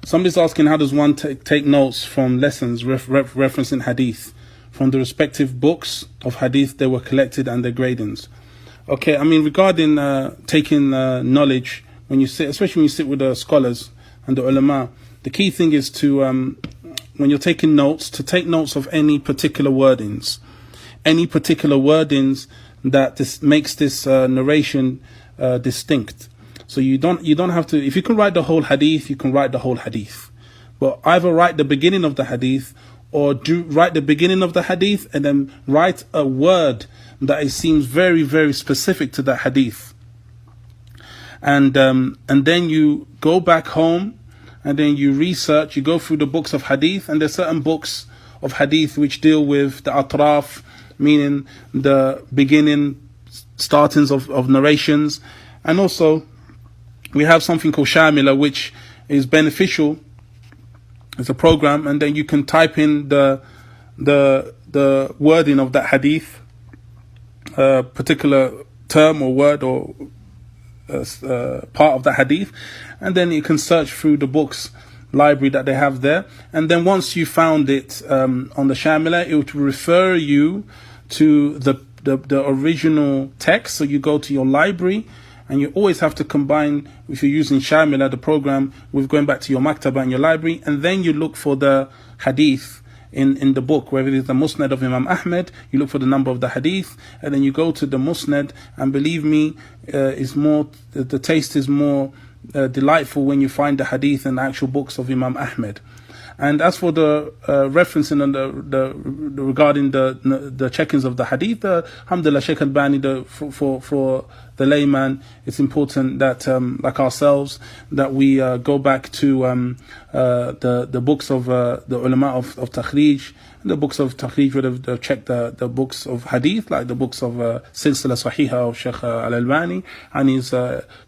Somebody's asking, how does one take notes from lessons referencing hadith from the respective books of hadith they were collected and their gradings? Okay, I mean, regarding taking knowledge, when you sit, especially when you sit with the scholars and the ulama, the key thing is to, when you're taking notes, to take notes of any particular wordings. Any particular wordings that makes this narration distinct. So you don't have to, if you can write the whole hadith, you can write the whole hadith. But either write the beginning of the hadith, or write the beginning of the hadith and then write a word that seems very, very specific to that hadith. And then you go back home and then you research, you go through the books of hadith, and there's certain books of hadith which deal with the atraf, meaning the beginning, startings of narrations. And also we have something called Shamila, which is beneficial. It's a program, and then you can type in the wording of that hadith, particular term or word or part of the hadith, and then you can search through the books library that they have there. And then once you found it on the Shamila, it would refer you to the original text. So you go to your library, and you always have to combine, if you're using Shamila, the program, with going back to your maktaba and your library, and then you look for the hadith in the book, whether it is the Musnad of Imam Ahmed, you look for the number of the hadith, and then you go to the Musnad, and believe me, the taste is more delightful when you find the hadith in the actual books of Imam Ahmed. And as for the referencing on the regarding the checkings of the hadith, alhamdulillah, Shaykh Al-Bani, for the layman, it's important that like ourselves, that we go back to the books of the ulama of Takhrij. The books of Takhrij would have checked the books of hadith, like the books of Silsila Sahiha of Shaykh Al-Albani, and his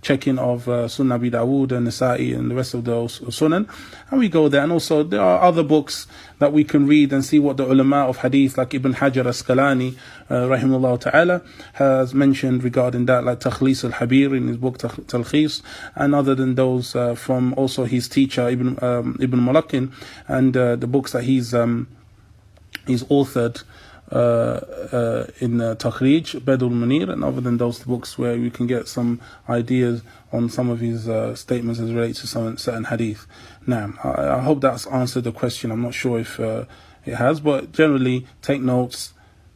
checking of Sunnah Abi Dawood and Nasa'i and the rest of those Sunan. And we go there. And also there are other books that we can read and see what the ulama of hadith, like Ibn Hajar Asqalani, rahimahullah ta'ala, has mentioned regarding that, like Takhlis al-Habir in his book Talkhis, and other than those from also his teacher Ibn Mulakin, and the books that he's authored in Takhrij, Badul Munir, and other than those books where we can get some ideas on some of his statements as relates to some certain hadith. Now, I hope that's answered the question. I'm not sure if it has, but generally take notes,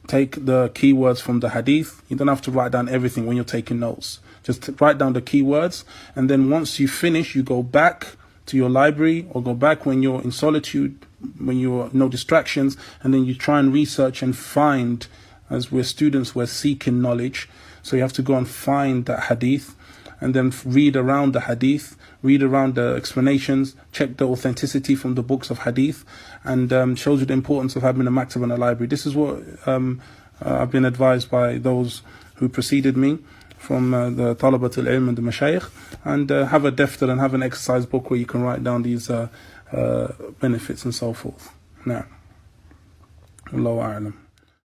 take the keywords from the hadith. You don't have to write down everything when you're taking notes. Just write down the keywords, and then once you finish, you go back to your library, or go back when you're in solitude, when you're no distractions, and then you try and research and find. As we're students, we're seeking knowledge, so you have to go and find that hadith, and then read around the hadith, read around the explanations, check the authenticity from the books of hadith, and shows you the importance of having a maktaba and a library. This is what I've been advised by those who preceded me from the Talabat al-Ilm and the Mashayikh, and have a daftar and have an exercise book where you can write down these benefits and so forth. Now, Allahu A'lam.